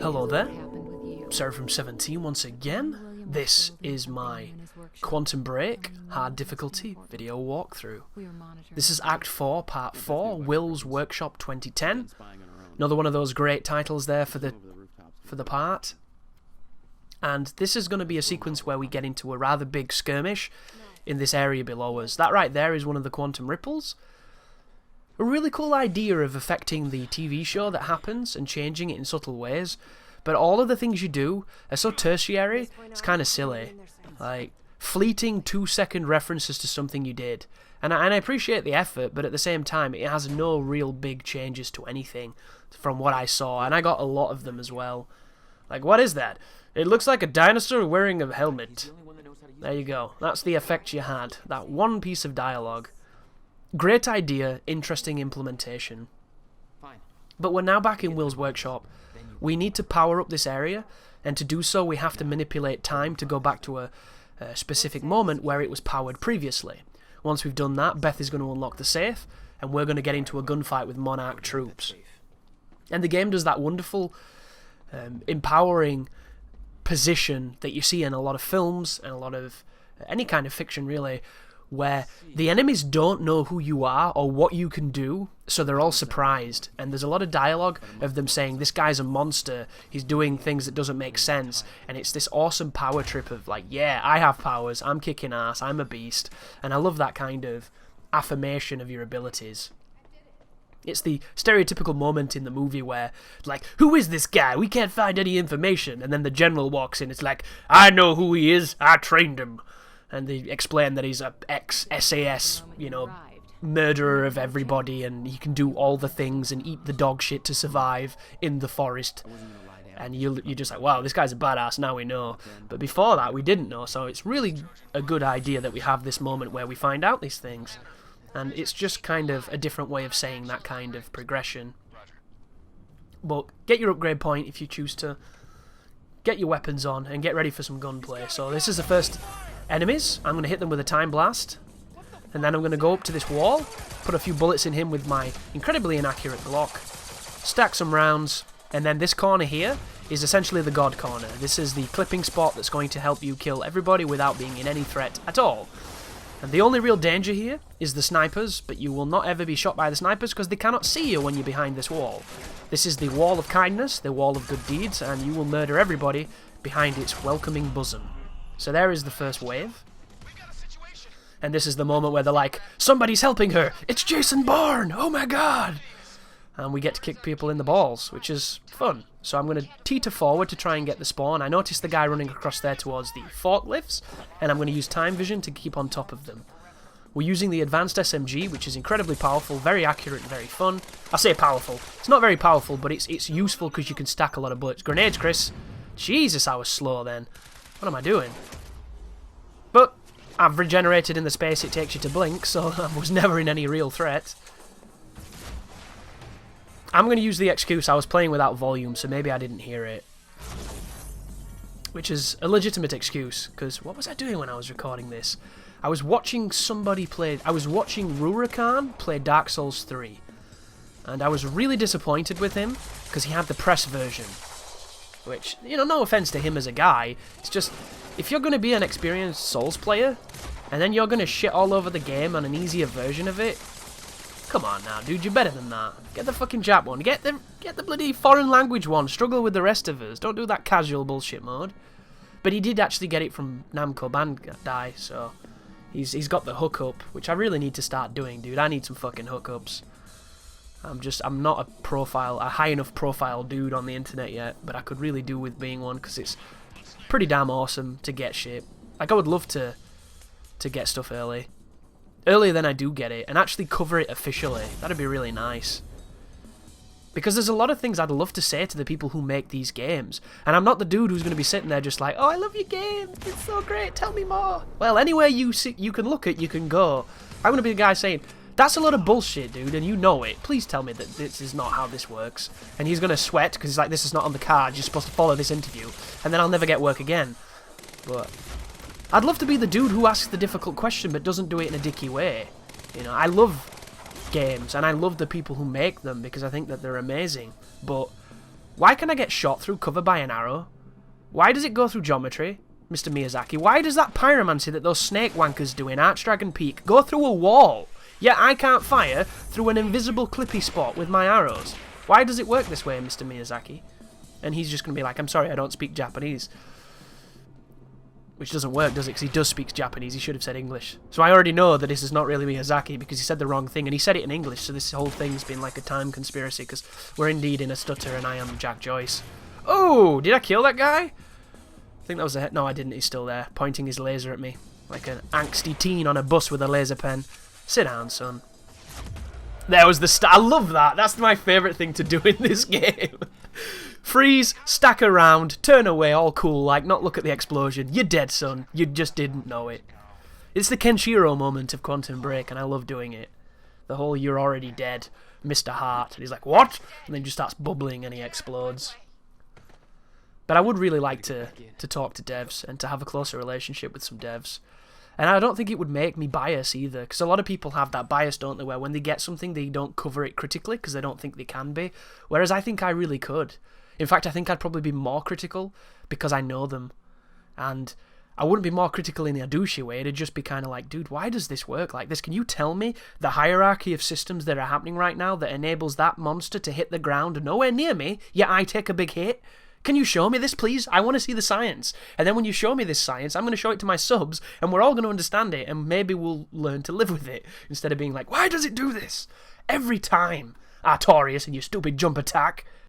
Hello there, Seraphim17 once again. This is my Quantum Break hard difficulty video walkthrough. This is Act 4, Part 4, Will's Workshop 2010. Another one of those great titles there for the part. And this is going to be a sequence where we get into a rather big skirmish in this area below us. That right there is one of the quantum ripples. A really cool idea of affecting the TV show that happens and changing it in subtle ways, but all of the things you do are so tertiary, it's kind of silly. Like, fleeting 2-second references to something you did. And I appreciate the effort, but at the same time, it has no real big changes to anything from what I saw, and I got a lot of them as well. Like, what is that? It looks like a dinosaur wearing a helmet. There you go. That's the effect you had. That one piece of dialogue. Great idea, interesting implementation. But we're now back in Will's workshop. We need to power up this area, and to do so we have to manipulate time to go back to a specific moment where it was powered previously. Once we've done that, Beth is going to unlock the safe, and we're going to get into a gunfight with Monarch troops. And the game does that wonderful, empowering position that you see in a lot of films and a lot of any kind of fiction really, where the enemies don't know who you are or what you can do, so they're all surprised. And there's a lot of dialogue of them saying, this guy's a monster, he's doing things that doesn't make sense, and it's this awesome power trip of like, yeah, I have powers, I'm kicking ass, I'm a beast. And I love that kind of affirmation of your abilities. It's the stereotypical moment in the movie where, like, who is this guy? We can't find any information. And then the general walks in, it's like, I know who he is, I trained him. And they explain that he's a ex-SAS, you know, murderer of everybody, and he can do all the things and eat the dog shit to survive in the forest. And you're just like, wow, this guy's a badass, now we know. But before that, we didn't know, so it's really a good idea that we have this moment where we find out these things. And it's just kind of a different way of saying that kind of progression. But get your upgrade point if you choose to. Get your weapons on and get ready for some gunplay. So this is the first enemies. I'm going to hit them with a time blast, and then I'm going to go up to this wall, put a few bullets in him with my incredibly inaccurate Glock, stack some rounds, and then this corner here is essentially the God corner. This is the clipping spot that's going to help you kill everybody without being in any threat at all. And the only real danger here is the snipers, but you will not ever be shot by the snipers because they cannot see you when you're behind this wall. This is the wall of kindness, the wall of good deeds, and you will murder everybody behind its welcoming bosom. So there is the first wave. And this is the moment where they're like, somebody's helping her! It's Jason Bourne! Oh my god! And we get to kick people in the balls, which is fun. So I'm going to teeter forward to try and get the spawn. I noticed the guy running across there towards the forklifts, and I'm going to use time vision to keep on top of them. We're using the advanced SMG, which is incredibly powerful, very accurate and very fun. I say powerful. It's not very powerful, but it's useful because you can stack a lot of bullets. Grenades, Chris! Jesus, I was slow then. What am I doing? But I've regenerated in the space it takes you to blink, so I was never in any real threat. I'm going to use the excuse I was playing without volume, so maybe I didn't hear it. Which is a legitimate excuse, because what was I doing when I was recording this? I was watching somebody play... I was watching Rurakan play Dark Souls 3. And I was really disappointed with him, because he had the press version. Which, you know, no offense to him as a guy, it's just, if you're going to be an experienced Souls player, and then you're going to shit all over the game on an easier version of it, come on now, dude, you're better than that. Get the fucking Jap one, get the bloody foreign language one, struggle with the rest of us, don't do that casual bullshit mode. But he did actually get it from Namco Bandai, so he's got the hookup, which I really need to start doing, dude. I need some fucking hookups. I'm not a high enough profile dude on the internet yet, but I could really do with being one, because it's pretty damn awesome to get shit. Like, I would love to get stuff early. Earlier than I do get it, and actually cover it officially. That'd be really nice. Because there's a lot of things I'd love to say to the people who make these games, and I'm not the dude who's going to be sitting there just like, oh, I love your game, it's so great, tell me more. Well, anywhere you can look at, you can go. I'm going to be the guy saying, that's a lot of bullshit, dude, and you know it. Please tell me that this is not how this works. And he's going to sweat, because he's like, this is not on the card, you're supposed to follow this interview, and then I'll never get work again. But I'd love to be the dude who asks the difficult question, but doesn't do it in a dicky way. You know, I love games, and I love the people who make them, because I think that they're amazing. But Why can I get shot through cover by an arrow? Why does it go through geometry, Mr. Miyazaki? Why does that pyromancy that those snake wankers do in Archdragon Peak go through a wall? Yet I can't fire through an invisible clippy spot with my arrows. Why does it work this way, Mr. Miyazaki? And he's just going to be like, I'm sorry, I don't speak Japanese. Which doesn't work, does it? Because he does speak Japanese. He should have said English. So I already know that this is not really Miyazaki because he said the wrong thing. And he said it in English, so this whole thing's been like a time conspiracy because we're indeed in a stutter and I am Jack Joyce. Oh, did I kill that guy? I think that was a hit. No, I didn't. He's still there, pointing his laser at me. Like an angsty teen on a bus with a laser pen. Sit down, son. There was the I love that. That's my favourite thing to do in this game. Freeze, stack around, turn away, all cool, like, not look at the explosion. You're dead, son. You just didn't know it. It's the Kenshiro moment of Quantum Break, and I love doing it. The whole you're already dead, Mr. Hart. And he's like, what? And then just starts bubbling and he explodes. But I would really like to talk to devs and to have a closer relationship with some devs. And I don't think it would make me biased either, because a lot of people have that bias, don't they, where when they get something, they don't cover it critically because they don't think they can be. Whereas I think I really could. In fact, I think I'd probably be more critical because I know them. And I wouldn't be more critical in a douchey way. It'd just be kind of like, dude, why does this work like this? Can you tell me the hierarchy of systems that are happening right now that enables that monster to hit the ground nowhere near me, yet I take a big hit? Can you show me this, please? I want to see the science. And then when you show me this science, I'm going to show it to my subs, and we're all going to understand it, and maybe we'll learn to live with it, instead of being like, why does it do this? Every time, Artorias and your stupid jump attack.